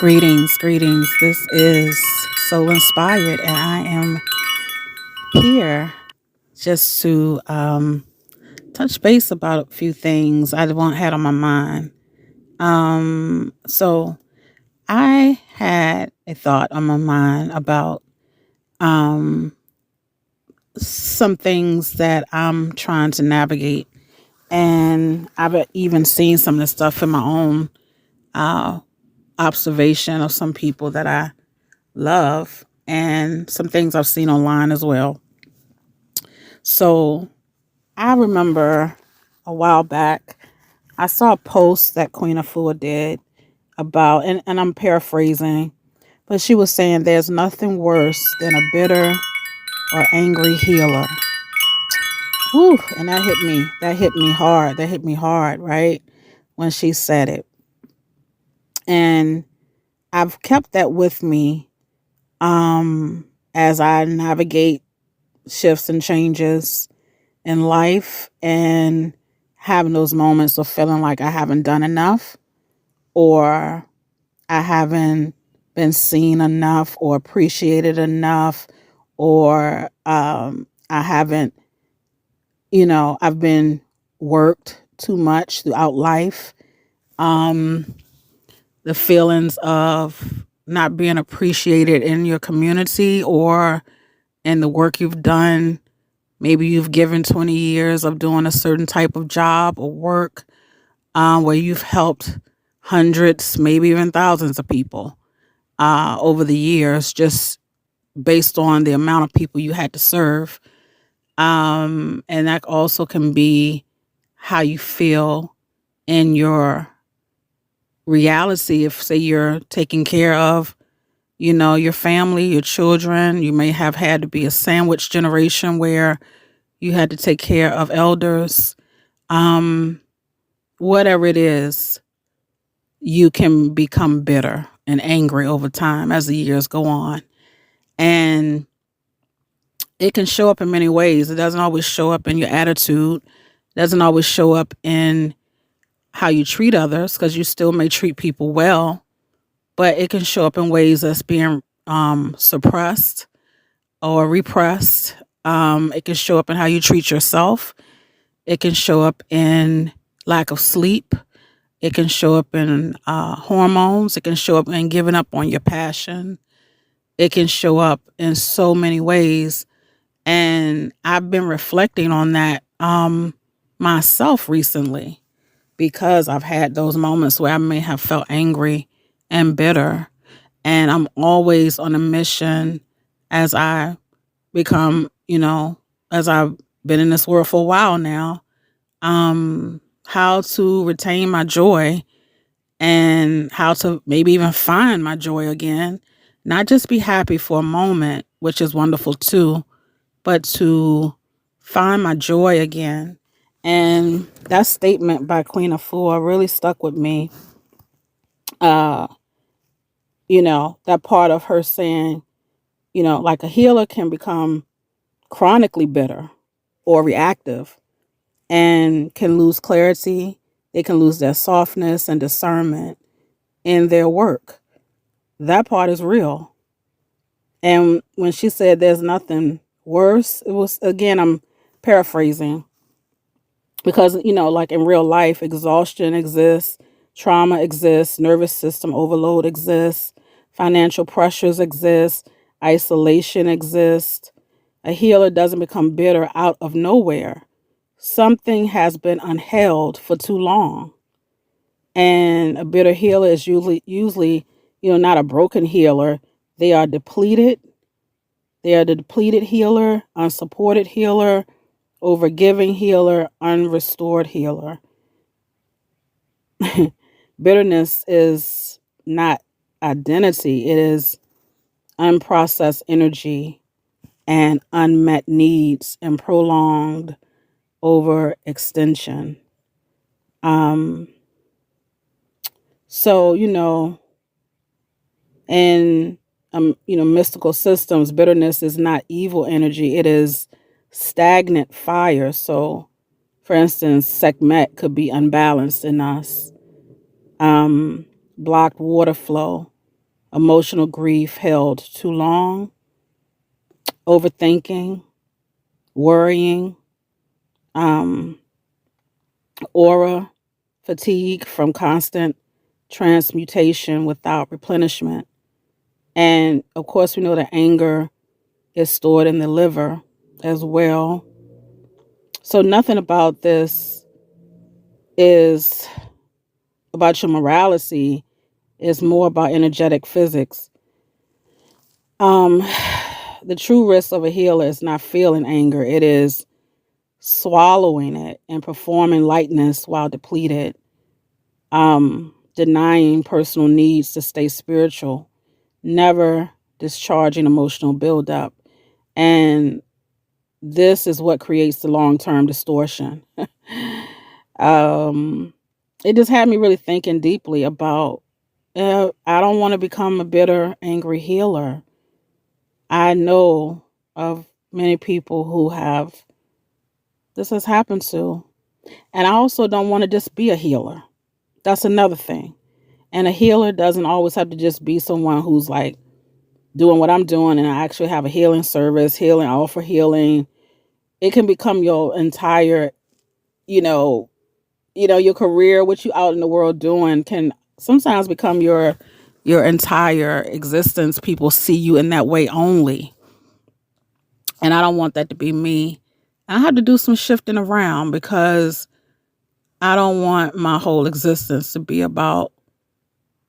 Greetings, greetings. This is Soul Inspired, and I am here just to touch base about a few things I had on my mind. So I had a thought on my mind about um, some things that I'm trying to navigate, and I've even seen some of the stuff in my own uh, observation of some people that I love and some things I've seen online as well. So I remember a while back, I saw a post that Queen Afua did about, and I'm paraphrasing, but she was saying there's nothing worse than a bitter or angry healer. Whew, and that hit me. That hit me hard. That hit me hard, right? When she said it. And I've kept that with me as I navigate shifts and changes in life and having those moments of feeling like I haven't done enough or I haven't been seen enough or appreciated enough or I haven't, I've been worked too much throughout life. Um, the feelings of not being appreciated in your community or in the work you've done. Maybe you've given 20 years of doing a certain type of job or work where you've helped hundreds, maybe even thousands of people over the years, just based on the amount of people you had to serve. And that also can be how you feel in your reality. If, say, you're taking care of, your family, your children, you may have had to be a sandwich generation where you had to take care of elders. Um, Whatever it is, you can become bitter and angry over time as the years go on. And it can show up in many ways. It doesn't always show up in your attitude. It doesn't always show up in how you treat others, because you still may treat people well, but it can show up in ways that's being suppressed or repressed. It can show up in how you treat yourself. It can show up in lack of sleep. It can show up in hormones. It can show up in giving up on your passion. It can show up in so many ways. And I've been reflecting on that myself recently, because I've had those moments where I may have felt angry and bitter. And I'm always on a mission as I become, as I've been in this world for a while now, how to retain my joy and how to maybe even find my joy again. Not just be happy for a moment, which is wonderful too, but to find my joy again. And that statement by Queen Afua really stuck with me. Uh, that part of her saying, like a healer can become chronically bitter or reactive and can lose clarity. They can lose their softness and discernment in their work. That part is real. And when she said there's nothing worse, it was, again, I'm paraphrasing, because, like in real life, exhaustion exists, trauma exists, nervous system overload exists, financial pressures exist, isolation exists. A healer doesn't become bitter out of nowhere. Something has been unheld for too long. And a bitter healer is usually, not a broken healer. They are depleted. They are the depleted healer, unsupported healer, overgiving healer, unrestored healer. Bitterness is not identity. It is unprocessed energy and unmet needs and prolonged overextension. Um, so, in mystical systems, bitterness is not evil energy. It is stagnant fire. So, for instance, Sekhmet could be unbalanced in us. Blocked water flow, emotional grief held too long, overthinking, worrying, um, aura fatigue from constant transmutation without replenishment. And of course, we know that anger is stored in the liver as well. So nothing about this is about your morality. It's more about energetic physics. Um, the true risk of a healer is not feeling anger. It is swallowing it and performing lightness while depleted. Denying personal needs to stay spiritual, never discharging emotional buildup. And this is what creates the long-term distortion. um, it just had me really thinking deeply about, I don't want to become a bitter, angry healer. I know of many people who have, this has happened to. And I also don't want to just be a healer. That's another thing. And a healer doesn't always have to just be someone who's like doing what I'm doing and I actually have a healing service, healing, offer healing. It can become your entire, you know, your career, what you out in the world doing can sometimes become your entire existence. People see you in that way only. And I don't want that to be me. I have to do some shifting around because I don't want my whole existence to be about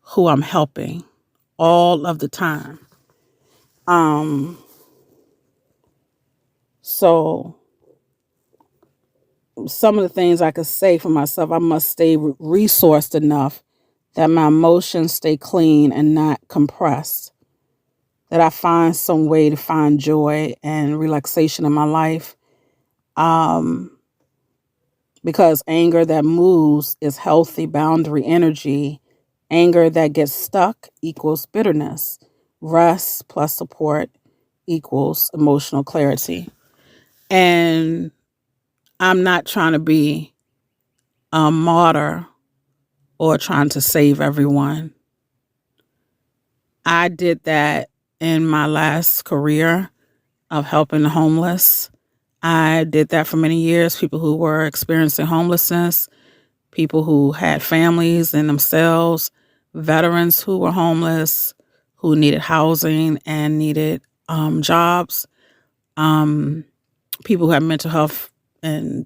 who I'm helping all of the time. So some of the things I could say for myself, I must stay resourced enough that my emotions stay clean and not compressed. That I find some way to find joy and relaxation in my life. Because anger that moves is healthy boundary energy. Anger that gets stuck equals bitterness. Rest plus support equals emotional clarity. And I'm not trying to be a martyr or trying to save everyone. I did that in my last career of helping the homeless. I did that for many years. People who were experiencing homelessness, people who had families in themselves, veterans who were homeless, who needed housing and needed jobs, people who had mental health and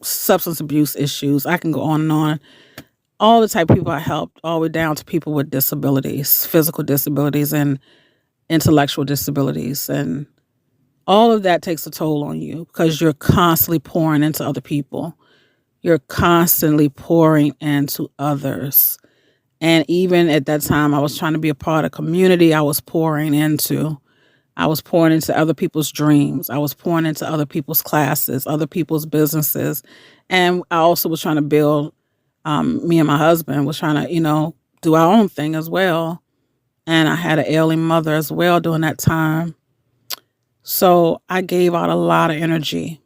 substance abuse issues. I can go on and on. All the type of people I helped, all the way down to people with disabilities, physical disabilities and intellectual disabilities. And all of that takes a toll on you because you're constantly pouring into other people. You're constantly pouring into others. And even at that time, I was trying to be a part of community I was pouring into. I was pouring into other people's dreams. I was pouring into other people's classes, other people's businesses. And I also was trying to build, me and my husband was trying to, do our own thing as well. And I had an ailing mother as well during that time. So I gave out a lot of energy,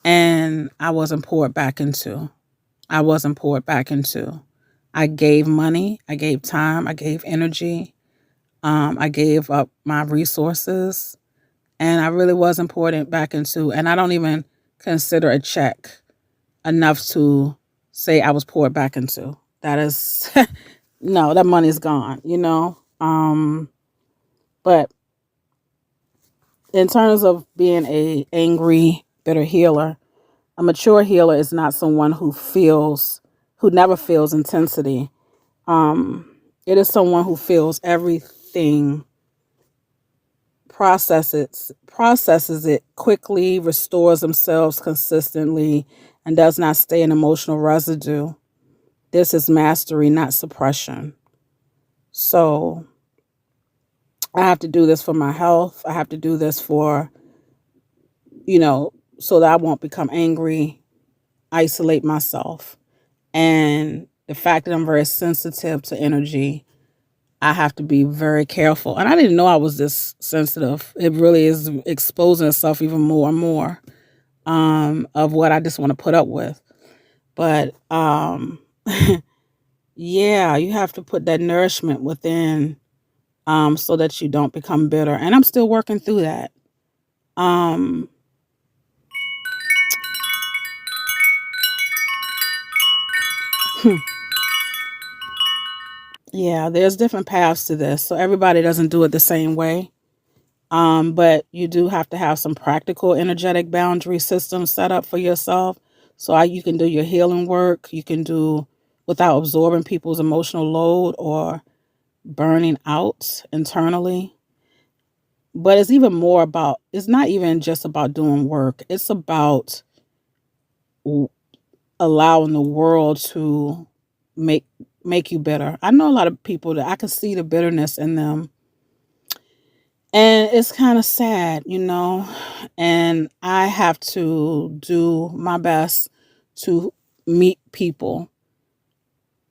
and I wasn't poured back into. I gave money, I gave time, I gave energy, I gave up my resources, and I really wasn't poured back into. And I don't even consider a check enough to say I was poured back into. That is, no, that money's gone. But in terms of being a angry, bitter healer, a mature healer is not someone who never feels intensity. It is someone who feels everything, processes it quickly, restores themselves consistently, and does not stay in emotional residue. This is mastery, not suppression. So I have to do this for my health. I have to do this for, so that I won't become angry, isolate myself. And the fact that I'm very sensitive to energy, I have to be very careful. And I didn't know I was this sensitive. It really is exposing itself even more and more, of what I just want to put up with. But Yeah, you have to put that nourishment within, so that you don't become bitter. And I'm still working through that. Um, yeah, there's different paths to this. So everybody doesn't do it the same way. But you do have to have some practical energetic boundary systems set up for yourself. So you can do your healing work. You can do without absorbing people's emotional load or burning out internally. But it's even more about, it's not even just about doing work. It's about w- allowing the world to make make you bitter. I know a lot of people that I can see the bitterness in them. And it's kind of sad, and I have to do my best to meet people.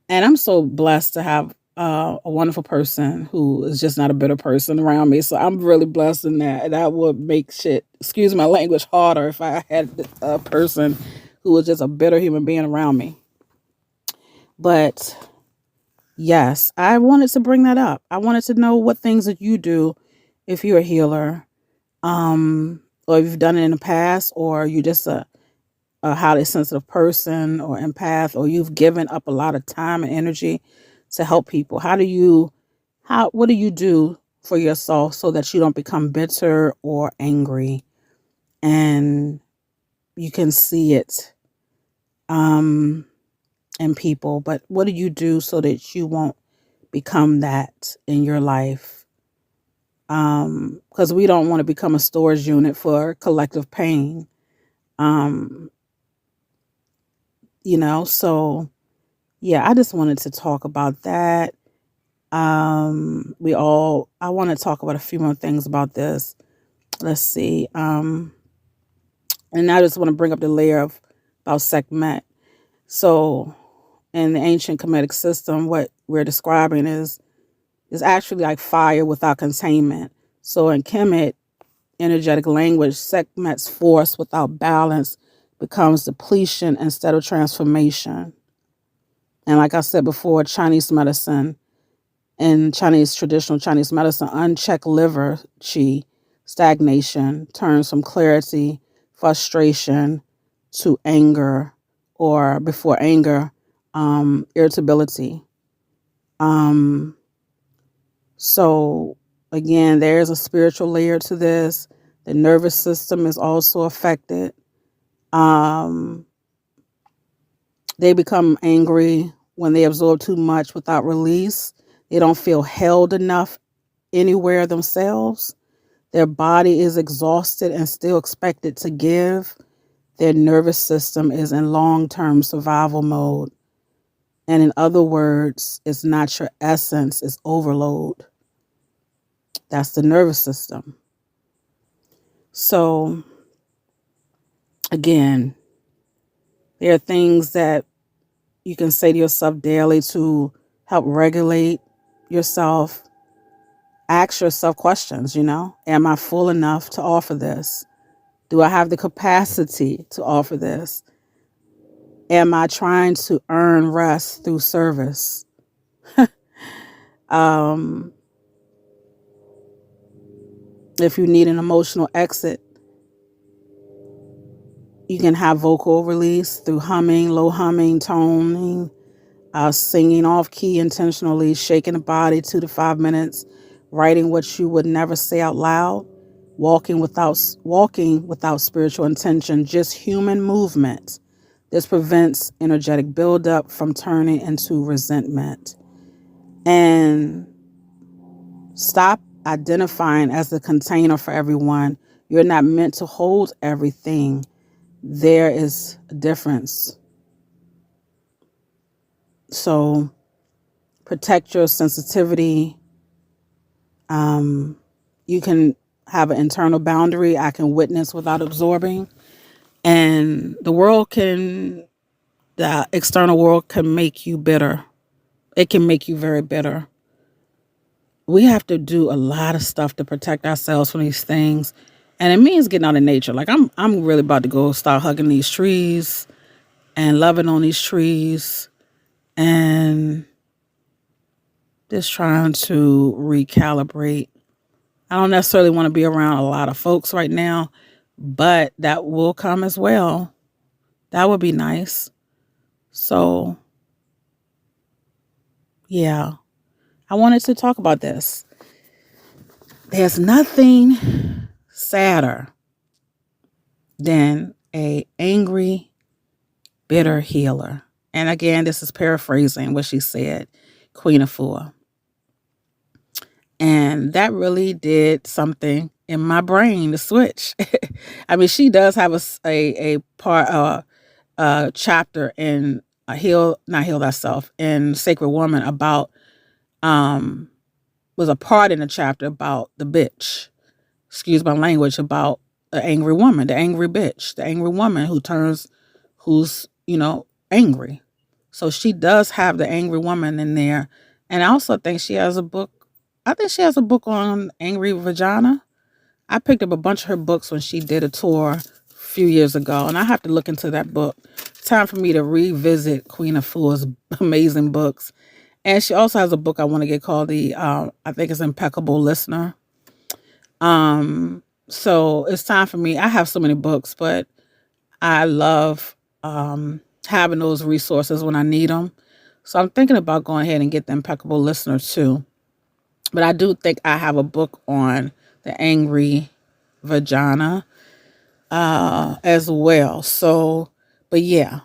And I'm so blessed to have a wonderful person who is just not a bitter person around me. So I'm really blessed in that. That would make shit, excuse my language, harder if I had a person who was just a bitter human being around me. But yes, I wanted to bring that up. I wanted to know what things that you do if you're a healer, or if you've done it in the past, or you're just a highly sensitive person or empath, or you've given up a lot of time and energy to help people. What do you do for yourself so that you don't become bitter or angry, and you can see it um, in people? But what do you do so that you won't become that in your life? Because we don't want to become a storage unit for collective pain. Um, so yeah, I just wanted to talk about that. I want to talk about a few more things about this. Let's see. And I just want to bring up the layer of about Sekhmet. So in the ancient Kemetic system, what we're describing is actually like fire without containment. So in Kemet energetic language, Sekhmet's force without balance becomes depletion instead of transformation. And like I said before, Chinese medicine, in Chinese traditional Chinese medicine, unchecked liver qi stagnation turns from clarity, frustration to anger, or before anger, irritability. Um, so again, there's a spiritual layer to this. The nervous system is also affected. Um, they become angry when they absorb too much without release. They don't feel held enough anywhere themselves. Their body is exhausted and still expected to give. Their nervous system is in long-term survival mode. And in other words, it's not your essence, it's overload. That's the nervous system. So again, there are things that you can say to yourself daily to help regulate yourself. Ask yourself questions, am I full enough to offer this? Do I have the capacity to offer this? Am I trying to earn rest through service? Um, if you need an emotional exit, you can have vocal release through humming, low humming, toning, singing off key intentionally, shaking the body 2 to 5 minutes, writing what you would never say out loud, walking without spiritual intention, just human movement. This prevents energetic buildup from turning into resentment. And stop identifying as the container for everyone. You're not meant to hold everything. There is a difference. So protect your sensitivity. You can have an internal boundary. I can witness without absorbing. And the external world can make you bitter. It can make you very bitter. We have to do a lot of stuff to protect ourselves from these things. And it means getting out in nature. Like I'm really about to go start hugging these trees and loving on these trees. And Just trying to recalibrate. I don't necessarily want to be around a lot of folks right now, but that will come as well. That would be nice. So, yeah, I wanted to talk about this. There's nothing sadder than a angry, bitter healer. And again, this is paraphrasing what she said, Queen Afua. And that really did something in my brain to switch. I mean, she does have a part, a chapter in not Heal Thyself, in Sacred Woman about, was a part in the chapter about the bitch, excuse my language, about the angry woman, the angry bitch, the angry woman who's, angry. So she does have the angry woman in there. And I also think she has a book. I think she has a book on angry vagina. I picked up a bunch of her books when she did a tour a few years ago, and I have to look into that book. It's time for me to revisit Queen Afua's amazing books. And she also has a book I want to get called I think it's Impeccable Listener. So it's time for me. I have so many books, but I love having those resources when I need them. So I'm thinking about going ahead and get the Impeccable Listener too. But I do think I have a book on the angry vagina as well. So, but yeah.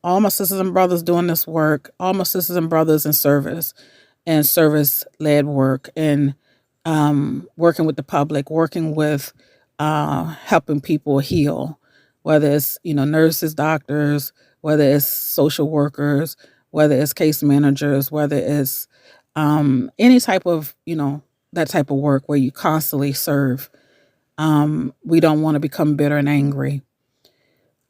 All my sisters and brothers doing this work, all my sisters and brothers in service and service-led work, and working with the public, working with helping people heal, whether it's, nurses, doctors, whether it's social workers, whether it's case managers, whether it's any type of, that type of work where you constantly serve. We don't want to become bitter and angry.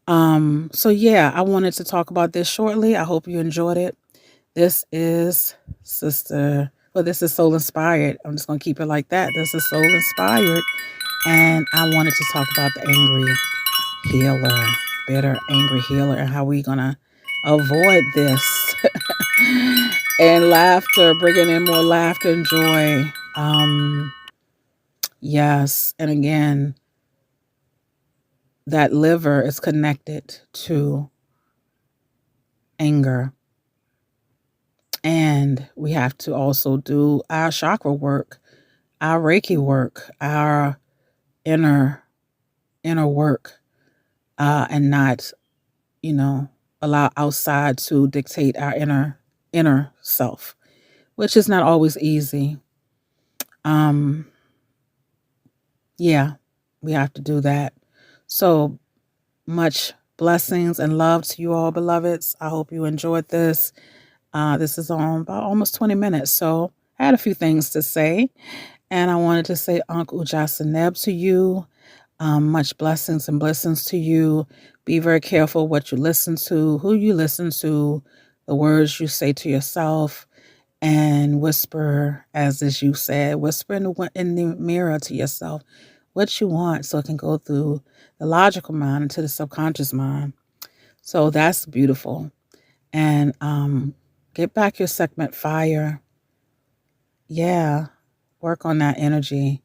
So yeah, I wanted to talk about this shortly. I hope you enjoyed it. This is this is Soul Inspired. I'm just going to keep it like that. This is Soul Inspired. And I wanted to talk about the angry healer, bitter, angry healer, and how we going to avoid this. And laughter, bringing in more laughter and joy. Yes. And again, that liver is connected to anger. And we have to also do our chakra work, our Reiki work, our inner work, and not, allow outside to dictate our inner self, which is not always easy. Yeah, we have to do that. So much blessings and love to you all, beloveds. I hope you enjoyed this. This is on about almost 20 minutes, so I had a few things to say. And I wanted to say Ankh Ujasaneb to you. Much blessings and blessings to you. Be very careful what you listen to, who you listen to, the words you say to yourself, and whisper, as you said, whisper in the mirror to yourself what you want so it can go through the logical mind into the subconscious mind. So that's beautiful. And get back your segment fire. Yeah, work on that energy.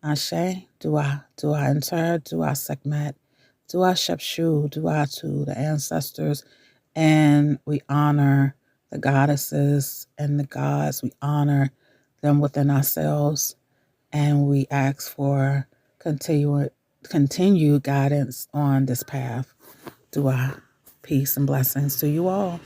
Ashe, dua enter, dua segment, dua shepshu, dua to the ancestors. And we honor the goddesses and the gods. We honor them within ourselves. And we ask for continued guidance on this path. Dua, peace and blessings to you all.